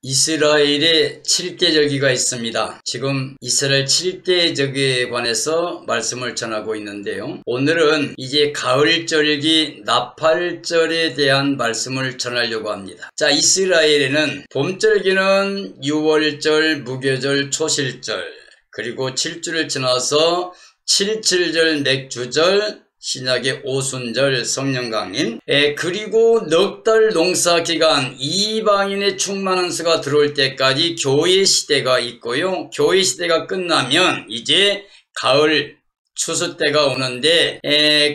이스라엘의 7대 절기가 있습니다. 지금 이스라엘 7대 절기에 관해서 말씀을 전하고 있는데요. 오늘은 이제 가을절기 나팔절에 대한 말씀을 전하려고 합니다. 자, 이스라엘에는 봄절기는 유월절, 무교절, 초실절, 그리고 7주를 지나서 77절, 맥주절, 신약의 오순절, 성령강림, 그리고 넉 달 농사기간 이방인의 충만한 수가 들어올 때까지 교회 시대가 있고요. 교회 시대가 끝나면 이제 가을 추수 때가 오는데,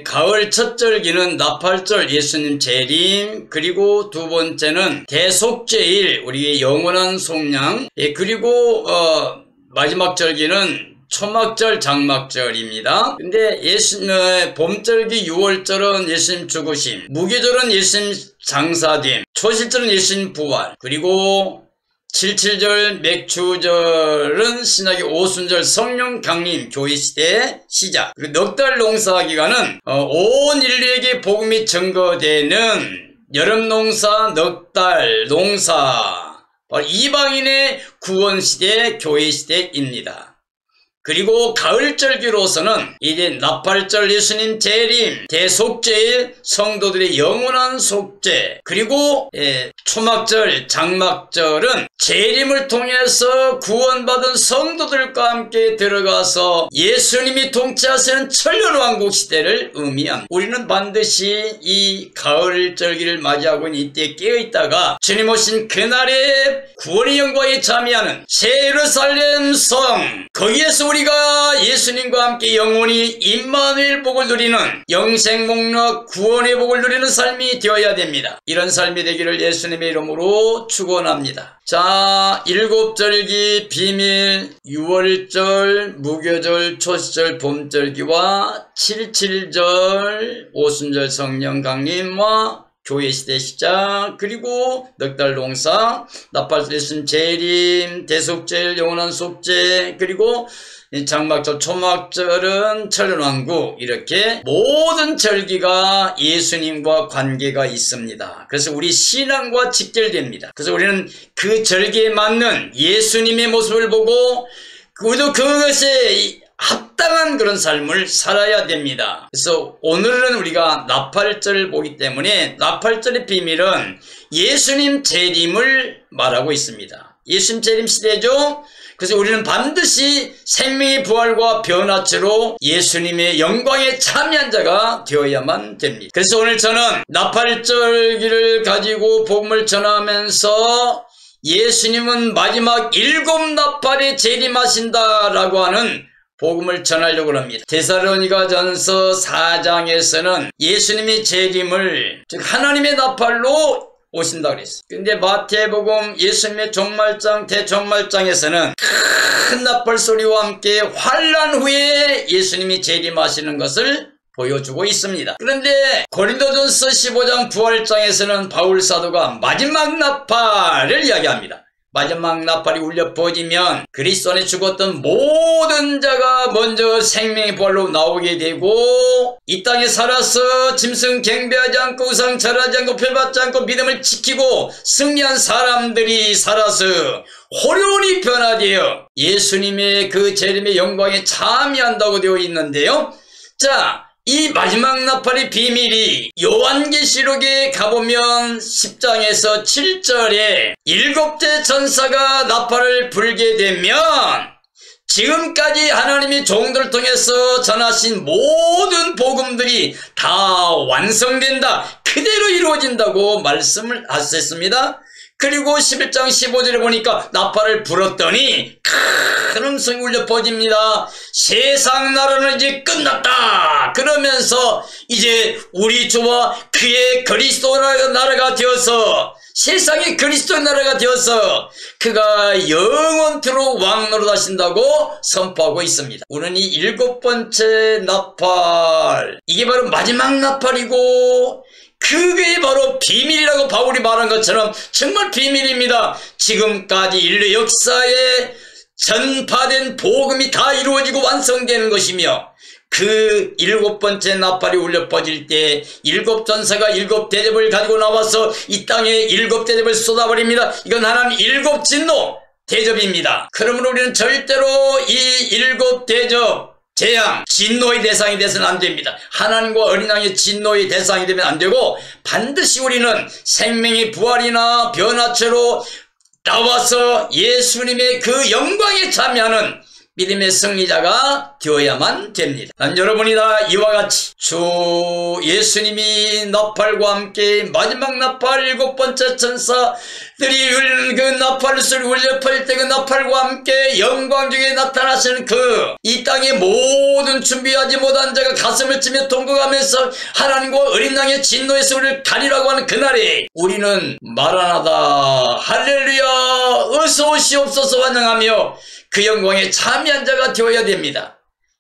가을 첫 절기는 나팔절, 예수님 재림, 그리고 두 번째는 대속죄일, 우리의 영원한 속량, 그리고 마지막 절기는 초막절, 장막절입니다. 근데 봄절기 유월절은 예수님 죽으심, 무교절은 예수님 장사됨, 초실절은 예수님 부활, 그리고 77절, 맥주절은 신약의 오순절, 성령 강림, 교회 시대의 시작. 그리고 넉 달 농사 기간은 온 인류에게 복음이 증거되는 여름 농사, 넉 달 농사, 바로 이방인의 구원 시대, 교회 시대입니다. 그리고 가을절기로서는 이제 나팔절, 예수님 재림, 대속죄일, 성도들의 영원한 속죄, 그리고 초막절, 장막절은 재림을 통해서 구원받은 성도들과 함께 들어가서 예수님이 통치하시는 천년왕국 시대를 의미합니다. 우리는 반드시 이 가을절기를 맞이하고 있는 이때 깨어있다가 주님 오신 그날에 구원의 영광에 참여하는 새 예루살렘 성, 거기에서 우리가 예수님과 함께 영원히 임마누엘 복을 누리는 영생목록 구원의 복을 누리는 삶이 되어야 됩니다. 이런 삶이 되기를 예수님의 이름으로 축원합니다. 자, 일곱절기 비밀, 유월절, 무교절, 초시절, 봄절기와 77절, 오순절, 성령 강림과 교회 시대 시작, 그리고 넉 달 농사, 나팔절, 예수님 재림, 대속죄일, 영원한 속죄, 그리고 장막절, 초막절은 천년왕국, 이렇게 모든 절기가 예수님과 관계가 있습니다. 그래서 우리 신앙과 직결됩니다. 그래서 우리는 그 절기에 맞는 예수님의 모습을 보고 우리도 그것에 합당한 그런 삶을 살아야 됩니다. 그래서 오늘은 우리가 나팔절을 보기 때문에 나팔절의 비밀은 예수님 재림을 말하고 있습니다. 예수님 재림 시대죠. 그래서 우리는 반드시 생명의 부활과 변화체로 예수님의 영광에 참여한 자가 되어야만 됩니다. 그래서 오늘 저는 나팔절기를 가지고 복음을 전하면서 예수님은 마지막 7 나팔에 재림하신다라고 하는 복음을 전하려고 합니다. 데살로니가전서 4장에서는 예수님이 재림을, 즉 하나님의 나팔로 오신다고 그랬어요. 근데 마태복음 예수님의 종말장, 대종말장에서는 큰 나팔 소리와 함께 환난 후에 예수님이 재림하시는 것을 보여주고 있습니다. 그런데 고린도전서 15장 부활장에서는 바울 사도가 마지막 나팔을 이야기합니다. 마지막 나팔이 울려 퍼지면 그리스도 안에 죽었던 모든 자가 먼저 생명의 부활로 나오게 되고, 이 땅에 살아서 짐승 경배하지 않고 우상 절하지 않고 별받지 않고 믿음을 지키고 승리한 사람들이 살아서 호련히 변화되어 예수님의 그 재림의 영광에 참여한다고 되어 있는데요. 자, 이 마지막 나팔의 비밀이 요한계시록에 가보면 10장에서 7절에 7대 천사가 나팔을 불게 되면 지금까지 하나님이 종들을 통해서 전하신 모든 복음들이 다 완성된다, 그대로 이루어진다고 말씀을 하셨습니다. 그리고 11장 15절에 보니까 나팔을 불었더니 큰 음성이 울려 퍼집니다. 세상 나라는 이제 끝났다. 그러면서 이제 우리 주와 그의 그리스도 나라가 되어서, 세상의 그리스도 나라가 되어서 그가 영원토록 왕노릇 하신다고 선포하고 있습니다. 우리는 이 7번째 나팔, 이게 바로 마지막 나팔이고, 그게 바로 비밀이라고 바울이 말한 것처럼 정말 비밀입니다. 지금까지 인류 역사에 전파된 복음이 다 이루어지고 완성되는 것이며, 그 7번째 나팔이 울려 퍼질 때 7전사가 7대접을 가지고 나와서 이 땅에 7대접을 쏟아버립니다. 이건 하나님 7진노 대접입니다. 그러므로 우리는 절대로 이 7대접 재앙, 진노의 대상이 돼서는 안 됩니다. 하나님과 어린 양의 진노의 대상이 되면 안 되고 반드시 우리는 생명의 부활이나 변화체로 나와서 예수님의 그 영광에 참여하는 믿음의 승리자가 되어야만 됩니다. 난 여러분이 다 이와 같이 주 예수님이 나팔과 함께 마지막 나팔 7번째 천사들이 울리는 그 나팔 소리 울려 퍼질 때 그 나팔과 함께 영광 중에 나타나시는 그 이 땅의 모든 준비하지 못한 자가 가슴을 찌며 동거하면서 하나님과 어린 양의 진노의 소리를 가리라고 하는 그날에 우리는 마라나다 할렐루야 어서 오시옵소서 환영하며 그 영광에 참여한 자가 되어야 됩니다.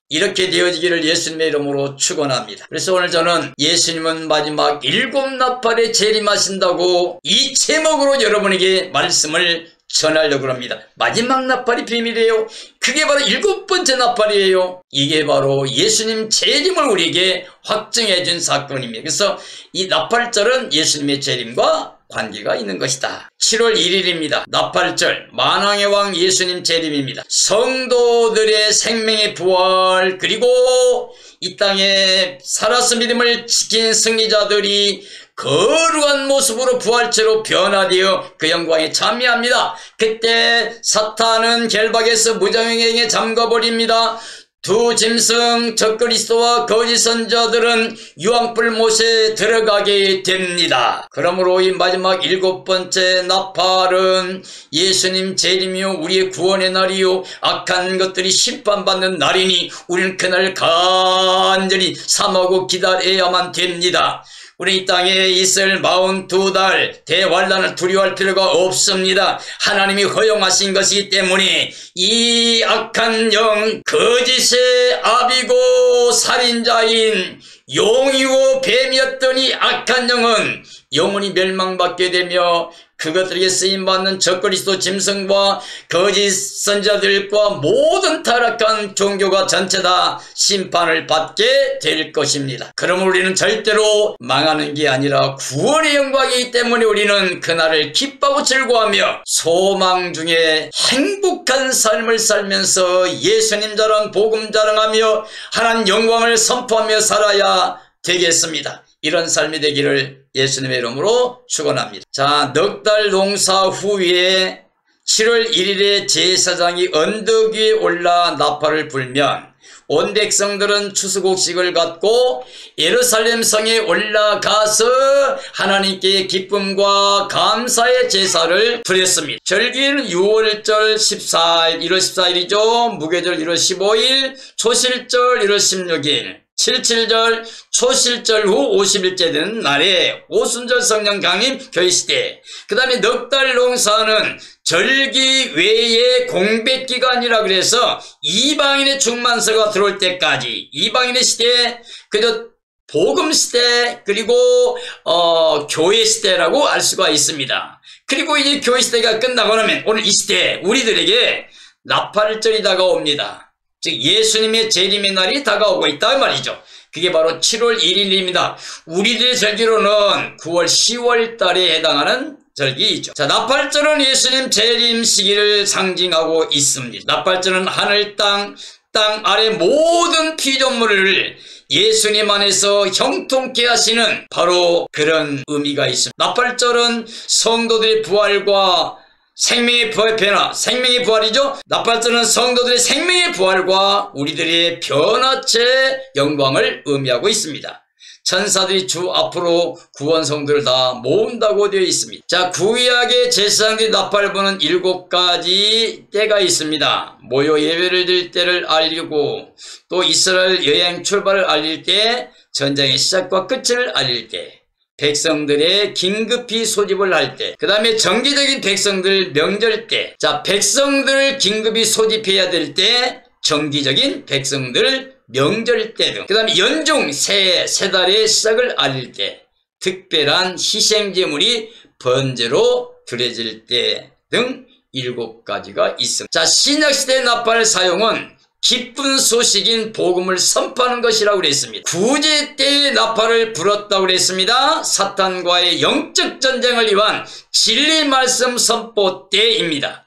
이렇게 되어지기를 예수님의 이름으로 축원합니다. 그래서 오늘 저는 예수님은 마지막 7나팔에 재림하신다고 이 제목으로 여러분에게 말씀을 전하려고 합니다. 마지막 나팔이 비밀이에요. 그게 바로 7번째 나팔이에요. 이게 바로 예수님 재림을 우리에게 확증해 준 사건입니다. 그래서 이 나팔절은 예수님의 재림과 관계가 있는 것이다. 7월 1일입니다. 나팔절, 만왕의 왕 예수님 재림입니다. 성도들의 생명의 부활, 그리고 이 땅에 살아서 믿음을 지킨 승리자들이 거룩한 모습으로 부활체로 변화되어 그 영광에 참여합니다. 그때 사탄은 결박에서 무장행에 잠가버립니다. 두 짐승 적그리스도와 거짓 선자들은 유황불 못에 들어가게 됩니다. 그러므로 이 마지막 7번째 나팔은 예수님 재림이요 우리의 구원의 날이요 악한 것들이 심판받는 날이니 우리는 그날 간절히 삼하고 기다려야만 됩니다. 우리 이 땅에 있을 42달 대환란을 두려워할 필요가 없습니다. 하나님이 허용하신 것이기 때문에 이 악한 영, 거짓의 압이고 살인자인 용이고 뱀이었던 이 악한 영은 영원히 멸망받게 되며 그것들에게 쓰임받는 적그리스도 짐승과 거짓 선자들과 모든 타락한 종교가 전체 다 심판을 받게 될 것입니다. 그러므로 우리는 절대로 망하는 게 아니라 구원의 영광이기 때문에 우리는 그날을 기뻐하고 즐거워하며 소망 중에 행복한 삶을 살면서 예수님 자랑, 복음 자랑하며 하나님 영광을 선포하며 살아야 되겠습니다. 이런 삶이 되기를 예수님의 이름으로 축원합니다. 자, 넉 달 농사 후에 7월 1일에 제사장이 언덕 위에 올라 나팔을 불면 온 백성들은 추수곡식을 갖고 예루살렘 성에 올라가서 하나님께 기쁨과 감사의 제사를 드렸습니다. 절기는 6월절 14일, 1월 14일이죠. 무교절 1월 15일, 초실절 1월 16일. 77절, 초실절 후 50일째 되는 날에 오순절 성령 강림 교회시대. 그 다음에 넉 달 농사는 절기 외에 공백기간이라 그래서 이방인의 충만서가 들어올 때까지 이방인의 시대, 그저 복음 시대, 그리고 교회 시대라고 알 수가 있습니다. 그리고 이제 교회 시대가 끝나고 나면 오늘 이 시대 우리들에게 나팔절이 다가옵니다. 즉 예수님의 재림의 날이 다가오고 있다 말이죠. 그게 바로 7월 1일입니다. 우리들의 절기로는 9월 10월 달에 해당하는 절기이죠. 자, 나팔절은 예수님 재림 시기를 상징하고 있습니다. 나팔절은 하늘 땅 아래 모든 피조물을 예수님 안에서 형통케 하시는 바로 그런 의미가 있습니다. 나팔절은 성도들의 부활과 생명의 변화, 생명의 부활이죠. 나팔절은 성도들의 생명의 부활과 우리들의 변화체 영광을 의미하고 있습니다. 천사들이 주 앞으로 구원 성도를 다 모은다고 되어 있습니다. 자, 구약의 제사장들이 나팔을 부는 7가지 때가 있습니다. 모여 예배를 드릴 때를 알리고, 또 이스라엘 여행 출발을 알릴 때, 전쟁의 시작과 끝을 알릴 때, 백성들의 긴급히 소집을 할 때, 그 다음에 정기적인 백성들 명절 때, 자, 백성들을 긴급히 소집해야 될 때, 정기적인 백성들 명절 때 등, 그 다음에 연중 세 달의 시작을 알릴 때, 특별한 희생제물이 번제로 드려질 때 등 7가지가 있습니다. 자, 신약시대 나팔 사용은 기쁜 소식인 복음을 선포하는 것이라고 그랬습니다. 구제 때의 나팔을 불었다고 그랬습니다. 사탄과의 영적 전쟁을 위한 진리 말씀 선포 때입니다.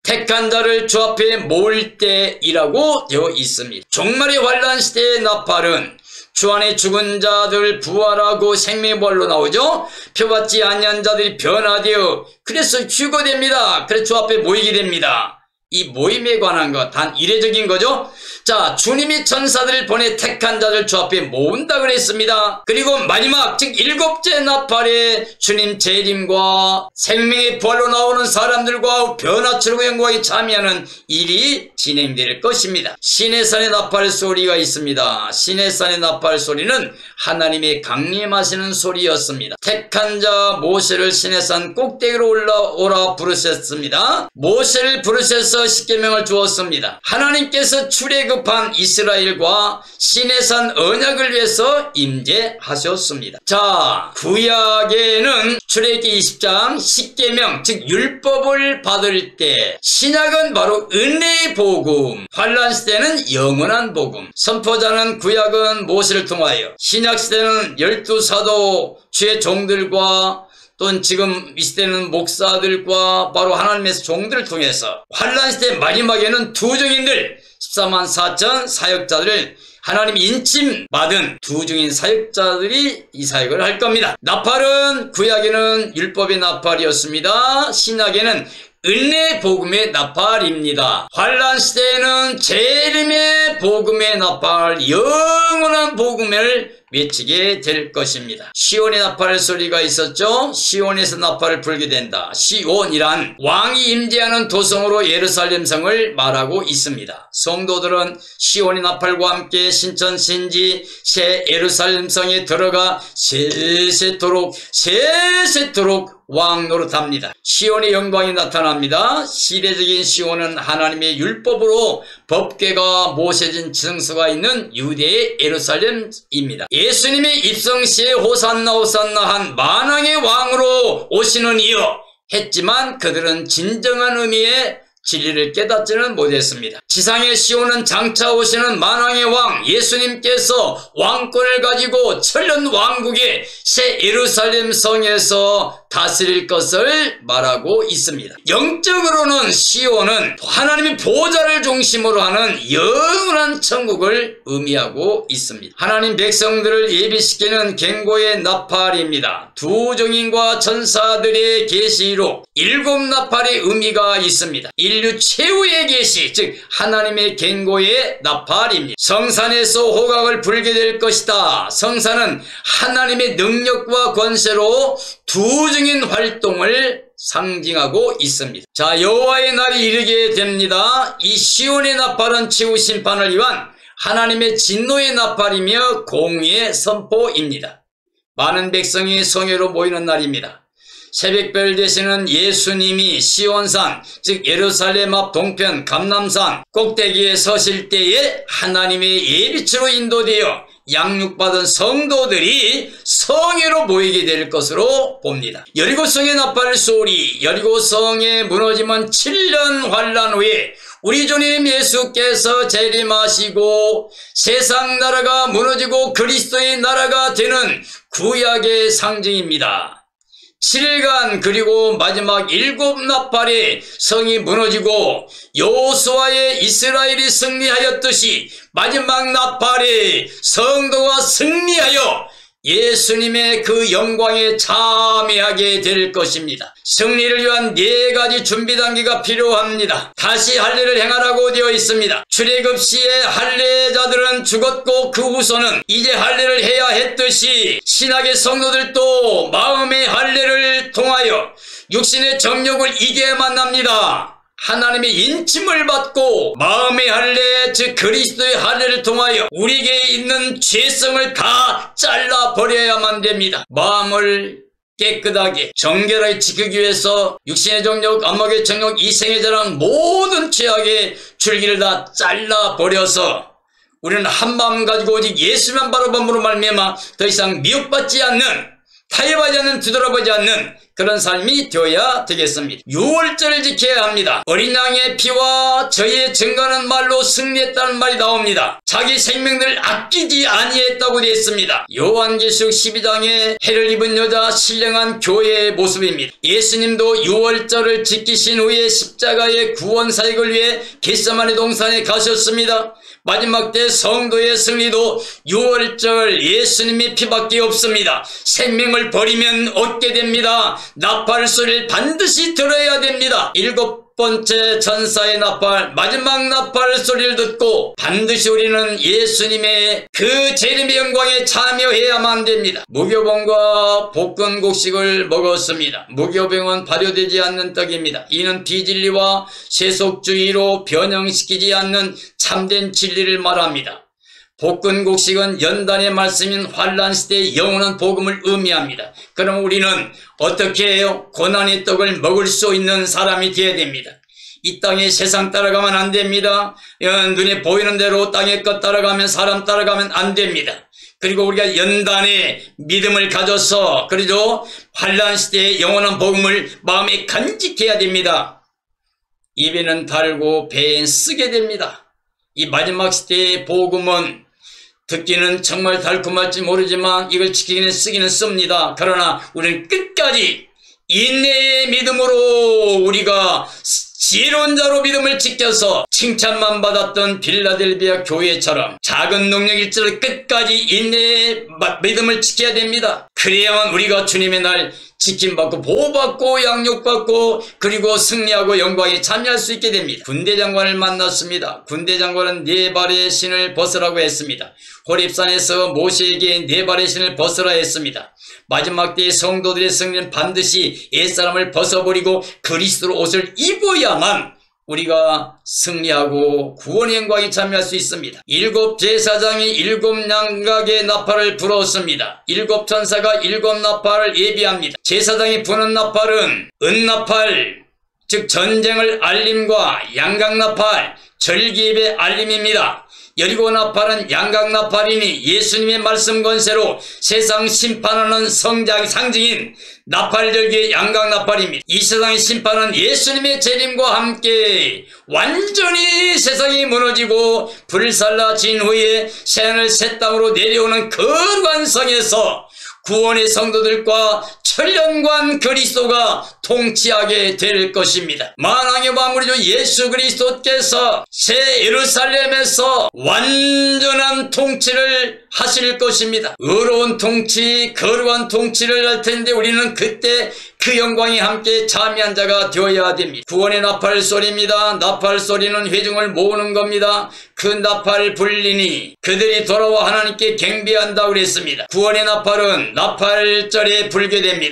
택한 자를 주 앞에 모을 때이라고 되어 있습니다. 종말의 환란 시대의 나팔은 주 안에 죽은 자들 부활하고 생명의 부활로 나오죠. 표받지 아니한 자들이 변화되어 그래서 휴거됩니다. 그래서 주 앞에 모이게 됩니다. 이 모임에 관한 것, 단 이례적인 거죠. 자, 주님이 천사들을 보내 택한 자들 주 앞에 모은다 그랬습니다. 그리고 마지막 즉 일곱째 나팔에 주님 재림과 생명의 부활로 나오는 사람들과 변화치르고 영광에 참여하는 일이 진행될 것입니다. 시내산의 나팔 소리가 있습니다. 시내산의 나팔 소리는 하나님의 강림하시는 소리였습니다. 택한 자 모세를 시내산 꼭대기로 올라오라 부르셨습니다. 모세를 부르셔서 십계명을 주었습니다. 하나님께서 출애굽한 이스라엘과 시내산 언약을 위해서 임재하셨습니다. 자, 구약에는 출애굽기 20장 십계명 즉 율법을 받을 때, 신약은 바로 은혜의 복음, 환란 시대는 영원한 복음, 선포자는 구약은 모세를 통하여, 신약 시대는 12사도 주의 종들과 또는 지금 이 시대는 목사들과 바로 하나님의 종들을 통해서, 환란 시대 마지막에는 두 증인들 14만 4천 사역자들을 하나님이 인침받은 두 증인 사역자들이 이 사역을 할 겁니다. 나팔은 구약에는 율법의 나팔이었습니다. 신약에는 은혜 복음의 나팔입니다. 환란 시대에는 재림의 복음의 나팔, 영원한 복음을 외치게 될 것입니다. 시온의 나팔 소리가 있었죠. 시온에서 나팔을 불게 된다. 시온이란 왕이 임재하는 도성으로 예루살렘 성을 말하고 있습니다. 성도들은 시온의 나팔과 함께 신천신지 새 예루살렘 성에 들어가 세세토록 왕 노릇합니다. 시온의 영광이 나타납니다. 시대적인 시온은 하나님의 율법으로 법궤가 모세진 증서가 있는 유대의 예루살렘입니다. 예수님의 입성시에 호산나 호산나 한 만왕의 왕으로 오시는 이여 했지만 그들은 진정한 의미의 진리를 깨닫지는 못했습니다. 지상의 시온은 장차 오시는 만왕의 왕 예수님께서 왕권을 가지고 천년 왕국의 새 예루살렘 성에서 다스릴 것을 말하고 있습니다. 영적으로는 시온은 하나님의 보좌를 중심으로 하는 영원한 천국을 의미하고 있습니다. 하나님 백성들을 예비시키는 경고의 나팔입니다. 두 증인과 천사들의 계시로 일곱 나팔의 의미가 있습니다. 인류 최후의 계시, 즉 하나님의 경고의 나팔입니다. 성산에서 호각을 불게 될 것이다. 성산은 하나님의 능력과 권세로 두 증인 활동을 상징하고 있습니다. 자, 여호와의 날이 이르게 됩니다. 이 시온의 나팔은 최후 심판을 위한 하나님의 진노의 나팔이며 공의의 선포입니다. 많은 백성이 성회로 모이는 날입니다. 새벽별 되시는 예수님이 시온산 즉 예루살렘 앞 동편 감람산 꼭대기에 서실 때에 하나님의 예비치로 인도되어 양육받은 성도들이 성회로 모이게 될 것으로 봅니다. 여리고성의 나팔 소리, 여리고성에 무너지면 7년 환란 후에 우리 주님 예수께서 재림하시고 세상 나라가 무너지고 그리스도의 나라가 되는 구약의 상징입니다. 7일간 그리고 마지막 7나팔에 성이 무너지고 여호수아의 이스라엘이 승리하였듯이 마지막 나팔에 성도가 승리하여 예수님의 그 영광에 참여하게 될 것입니다. 승리를 위한 4가지 준비 단계가 필요합니다. 다시 할례를 행하라고 되어 있습니다. 출애굽 시에 할례자들은 죽었고 그 후손은 이제 할례를 해야 했듯이 신약의 성도들도 마음의 할례를 통하여 육신의 정욕을 이겨야만 합니다. 하나님의 인침을 받고 마음의 할례 즉 그리스도의 할례를 통하여 우리에게 있는 죄성을 다 잘라버려야만 됩니다. 마음을 깨끗하게 정결하게 지키기 위해서 육신의 정욕, 안목의 정욕, 이생의 자랑 모든 죄악의 줄기를 다 잘라버려서 우리는 한 마음 가지고 오직 예수만 바라봄으로 말미암아 더 이상 미혹받지 않는, 타협하지 않는, 뒤돌아보지 않는 그런 삶이 되어야 되겠습니다. 유월절을 지켜야 합니다. 어린 양의 피와 저의 증거하는 말로 승리했다는 말이 나옵니다. 자기 생명을 아끼지 아니했다고 되어 있습니다. 요한계시록 12장에 해를 입은 여자 신령한 교회의 모습입니다. 예수님도 유월절을 지키신 후에 십자가의 구원 사역을 위해 겟세마네 동산에 가셨습니다. 마지막 때 성도의 승리도 유월절 예수님의 피밖에 없습니다. 생명을 버리면 얻게 됩니다. 나팔 소리를 반드시 들어야 됩니다. 7번째 전사의 나팔, 마지막 나팔 소리를 듣고 반드시 우리는 예수님의 그 재림의 영광에 참여해야만 됩니다. 무교병과 볶은 곡식을 먹었습니다. 무교병은 발효되지 않는 떡입니다. 이는 비진리와 세속주의로 변형시키지 않는 참된 진리를 말합니다. 볶은 곡식은 연단의 말씀인 환란시대의 영원한 복음을 의미합니다. 그럼 우리는 어떻게 해요? 고난의 떡을 먹을 수 있는 사람이 되어야 됩니다. 이 땅에 세상 따라가면 안 됩니다. 눈에 보이는 대로 땅의 것 따라가면, 사람 따라가면 안 됩니다. 그리고 우리가 연단의 믿음을 가져서 그래도 환란시대의 영원한 복음을 마음에 간직해야 됩니다. 입에는 달고 배엔 쓰게 됩니다. 이 마지막 시대의 복음은 듣기는 정말 달콤할지 모르지만 이걸 지키기는 쓰기는 씁니다. 그러나 우리는 끝까지 인내의 믿음으로 우리가 지혜로운 자로 믿음을 지켜서 칭찬만 받았던 빌라델비아 교회처럼 작은 능력일지라도 끝까지 인내의 믿음을 지켜야 됩니다. 그래야만 우리가 주님의 날 지킴받고 보호받고 양육받고 그리고 승리하고 영광에 참여할 수 있게 됩니다. 군대장관을 만났습니다. 군대장관은 네 발의 신을 벗으라고 했습니다. 호렙산에서 모세에게 네 발의 신을 벗으라 했습니다. 마지막 때의 성도들의 승리는 반드시 옛사람을 벗어버리고 그리스도로 옷을 입어야만 우리가 승리하고 구원의 영광에 참여할 수 있습니다. 7 제사장이 7 양각의 나팔을 불었습니다. 7 천사가 7 나팔을 예비합니다. 제사장이 부는 나팔은 은나팔, 즉 전쟁을 알림과 양각나팔, 절기예배 알림입니다. 여리고 나팔은 양각나팔이니 예수님의 말씀 권세로 세상 심판하는 상징인 나팔절기의 양각나팔입니다. 이 세상의 심판은 예수님의 재림과 함께 완전히 세상이 무너지고 불살라진 후에 새하늘 새 땅으로 내려오는 거룩한 성에서 구원의 성도들과 천년간 그리스도가 통치하게 될 것입니다. 만왕의 만물이죠. 예수 그리스도께서 새 예루살렘에서 완전한 통치를 하실 것입니다. 의로운 통치, 거룩한 통치를 할 텐데 우리는 그때 그 영광에 함께 참여한 자가 되어야 됩니다. 구원의 나팔 소리입니다. 나팔 소리는 회중을 모으는 겁니다. 그 나팔 불리니 그들이 돌아와 하나님께 경배한다고 그랬습니다. 구원의 나팔은 나팔절에 불게 됩니다.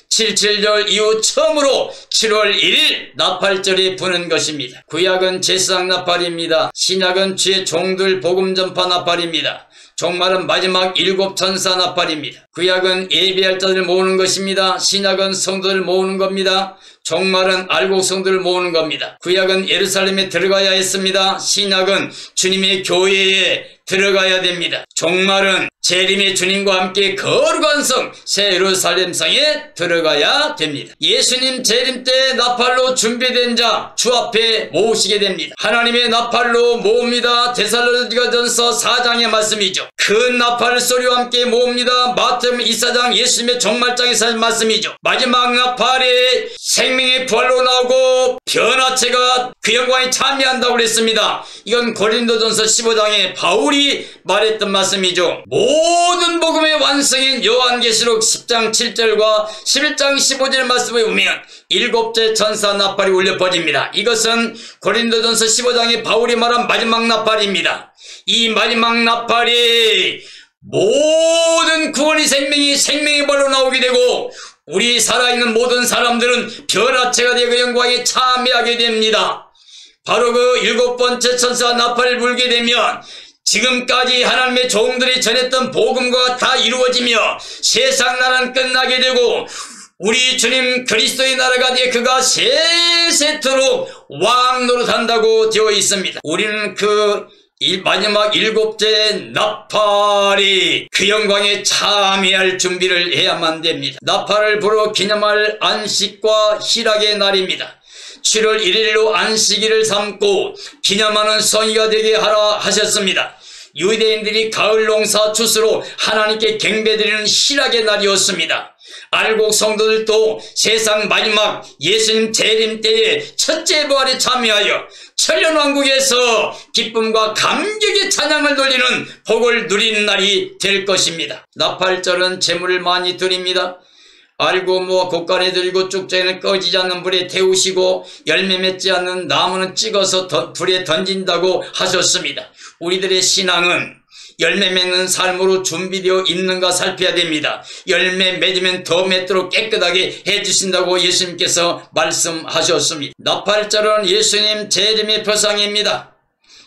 77절 이후 처음으로 7월 1일 나팔절에 부는 것입니다. 구약은 제사장 나팔입니다. 신약은 주의 종들 복음 전파 나팔입니다. 종말은 마지막 7 천사 나팔입니다. 구약은 예배할 자들을 모으는 것입니다. 신약은 성도를 모으는 겁니다. 종말은 알곡 성도를 모으는 겁니다. 구약은 예루살렘에 들어가야 했습니다. 신약은 주님의 교회에 들어가야 됩니다. 종말은 재림의 주님과 함께 거룩한 성 새 예루살렘 성에 들어가야 됩니다. 예수님 재림 때 나팔로 준비된 자 주 앞에 모으시게 됩니다. 하나님의 나팔로 모읍니다. 데살로니가전서 4장의 말씀이죠. 큰 나팔 소리와 함께 모읍니다. 마태복음 24장 예수님의 종말장에서 한 말씀이죠. 마지막 나팔에 생명의 부활로 나오고 변화체가 그 영광에 참여한다고 그랬습니다. 이건 고린도전서 15장에 바울이 말했던 말씀이죠. 모든 복음의 완성인 요한계시록 10장 7절과 11장 15절 말씀에 보면 7째 천사 나팔이 울려 퍼집니다. 이것은 고린도전서 15장에 바울이 말한 마지막 나팔입니다. 이 마지막 나팔이 모든 구원의 생명의 벌로 나오게 되고 우리 살아있는 모든 사람들은 변화체가 되고 영광에 참여하게 됩니다. 바로 그 7번째 천사 나팔을 불게 되면 지금까지 하나님의 종들이 전했던 복음과 다 이루어지며 세상 나라는 끝나게 되고 우리 주님 그리스도의 나라가 되어 그가 세세토록 왕 노릇한다고 되어 있습니다. 우리는 그 이 마지막 일곱째 나팔이 그 영광에 참여할 준비를 해야만 됩니다. 나팔을 불어 기념할 안식과 희락의 날입니다. 7월 1일로 안식일을 삼고 기념하는 성의가 되게 하라 하셨습니다. 유대인들이 가을 농사 추수로 하나님께 경배드리는 희락의 날이었습니다. 알곡 성도들도 세상 마지막 예수님 재림 때의 첫째 부활에 참여하여 천년왕국에서 기쁨과 감격의 찬양을 돌리는 복을 누리는 날이 될 것입니다. 나팔절은 제물을 많이 드립니다. 알고 곳간에 드리고 쭉전에 꺼지지 않는 불에 태우시고 열매 맺지 않는 나무는 찍어서 불에 던진다고 하셨습니다. 우리들의 신앙은 열매 맺는 삶으로 준비되어 있는가 살펴야 됩니다. 열매 맺으면 더 맺도록 깨끗하게 해주신다고 예수님께서 말씀하셨습니다. 나팔절은 예수님 재림의 표상입니다.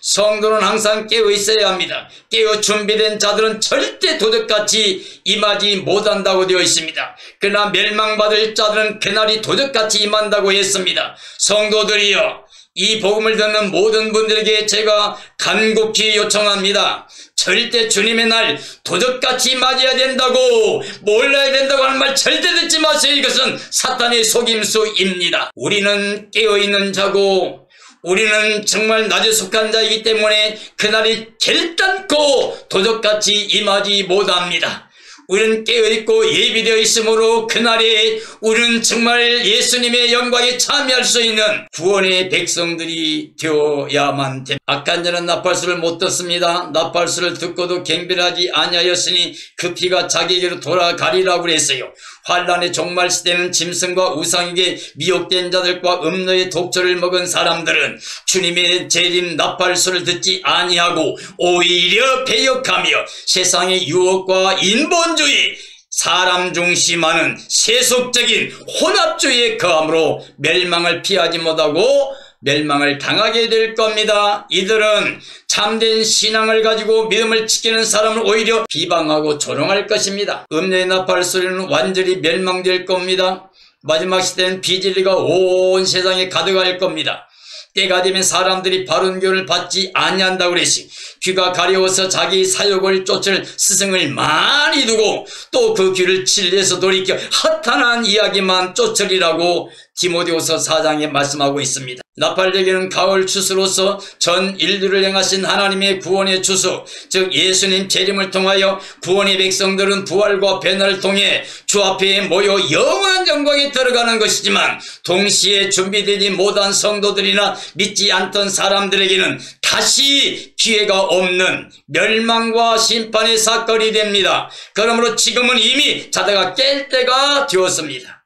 성도는 항상 깨어 있어야 합니다. 깨어 준비된 자들은 절대 도적같이 임하지 못한다고 되어 있습니다. 그러나 멸망받을 자들은 그날이 도적같이 임한다고 했습니다. 성도들이여, 이 복음을 듣는 모든 분들에게 제가 간곡히 요청합니다. 절대 주님의 날 도적같이 맞아야 된다고, 몰라야 된다고 하는 말 절대 듣지 마세요. 이것은 사탄의 속임수입니다. 우리는 깨어있는 자고 우리는 정말 낮에 속한 자이기 때문에 그날이 결단코 도적같이 임하지 못합니다. 우리는 깨어있고 예비되어 있으므로 그날에 우리는 정말 예수님의 영광에 참여할 수 있는 구원의 백성들이 되어야만 됩니다. 악한 자는 나팔소를 못 듣습니다. 나팔소를 듣고도 경배를 하지 아니하였으니 그 피가 자기에게로 돌아가리라고 그랬어요. 환란의 종말 시대는 짐승과 우상에게 미혹된 자들과 음노의 독초를 먹은 사람들은 주님의 재림 나팔소를 듣지 아니하고 오히려 배역하며 세상의 유혹과 인본주의, 사람 중심하는 세속적인 혼합주의에 거함으로 멸망을 피하지 못하고 멸망을 당하게 될 겁니다. 이들은 참된 신앙을 가지고 믿음을 지키는 사람을 오히려 비방하고 조롱할 것입니다. 음녀의 나팔 소리는 완전히 멸망될 겁니다. 마지막 시대는 비진리가 온 세상에 가득할 겁니다. 때가 되면 사람들이 바른 교훈을 받지 아니한다고 그랬지. 귀가 가려워서 자기 사욕을 쫓을 스승을 많이 두고 또 그 귀를 진리에서 돌이켜 허탄한 이야기만 쫓으리라고 디모데후서 4장에 말씀하고 있습니다. 나팔대기는 가을 추수로서 전 인류를 행하신 하나님의 구원의 추수, 즉 예수님 재림을 통하여 구원의 백성들은 부활과 변화를 통해 주 앞에 모여 영원한 영광에 들어가는 것이지만, 동시에 준비되지 못한 성도들이나 믿지 않던 사람들에게는 다시 기회가 없는 멸망과 심판의 사건이 됩니다. 그러므로 지금은 이미 자다가 깰 때가 되었습니다.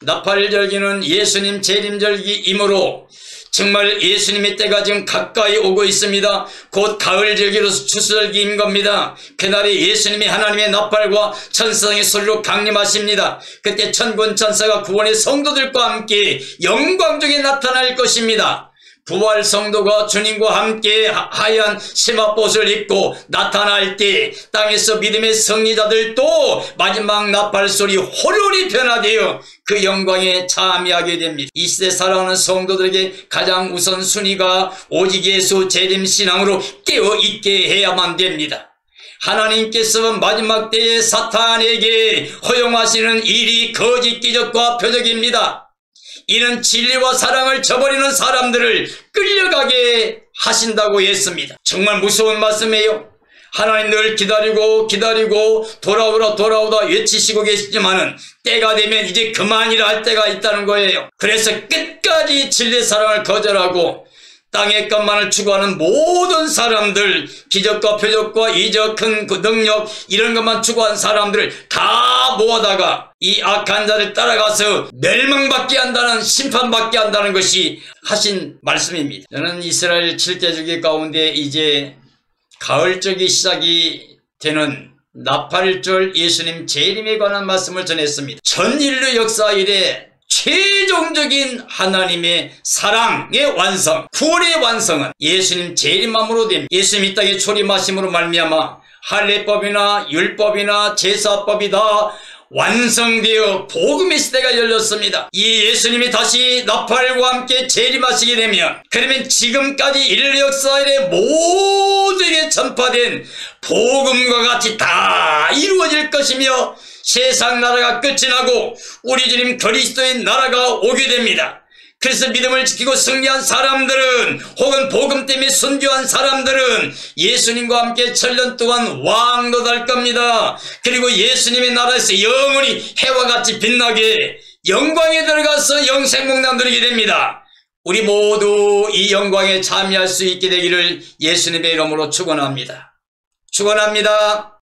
나팔절기는 예수님 재림절기이므로 정말 예수님의 때가 지금 가까이 오고 있습니다. 곧 가을절기로서 추수절기인 겁니다. 그날에 예수님이 하나님의 나팔과 천사의 소리로 강림하십니다. 그때 천군 천사가 구원의 성도들과 함께 영광 중에 나타날 것입니다. 부활 성도가 주님과 함께 하얀 세마포옷을 입고 나타날 때 땅에서 믿음의 승리자들도 마지막 나팔소리 호련히 변화되어 그 영광에 참여하게 됩니다. 이 시대 살아가는 성도들에게 가장 우선순위가 오직 예수 재림신앙으로 깨어있게 해야만 됩니다. 하나님께서 마지막 때에 사탄에게 허용하시는 일이 거짓 기적과 표적입니다. 이는 진리와 사랑을 저버리는 사람들을 끌려가게 하신다고 했습니다. 정말 무서운 말씀이에요. 하나님 늘 기다리고 돌아오다 외치시고 계시지만은 때가 되면 이제 그만이라 할 때가 있다는 거예요. 그래서 끝까지 진리의 사랑을 거절하고 땅의 것만을 추구하는 모든 사람들, 기적과 표적과 이적 큰 그 능력 이런 것만 추구한 사람들을 다 모아다가 이 악한 자를 따라가서 멸망받게 한다는, 심판받게 한다는 것이 하신 말씀입니다. 저는 이스라엘 7대 주기 가운데 이제 가을적이 시작이 되는 나팔절 예수님 재림에 관한 말씀을 전했습니다. 전 인류 역사 이래 최종적인 하나님의 사랑의 완성, 구원의 완성은 예수님 재림함으로 됩니다. 예수님 이 땅에 초림하심으로 말미암아 할례법이나 율법이나 제사법이 다 완성되어 복음의 시대가 열렸습니다. 이 예수님이 다시 나팔과 함께 재림하시게 되면, 그러면 지금까지 인류 역사에 모두에게 전파된 복음과 같이 다 이루어질 것이며 세상 나라가 끝이 나고 우리 주님 그리스도의 나라가 오게 됩니다. 그래서 믿음을 지키고 승리한 사람들은, 혹은 복음 때문에 순교한 사람들은 예수님과 함께 천년 동안 왕노할 겁니다. 그리고 예수님의 나라에서 영원히 해와 같이 빛나게 영광에 들어가서 영생복락 누리게 됩니다. 우리 모두 이 영광에 참여할 수 있게 되기를 예수님의 이름으로 축원합니다. 축원합니다.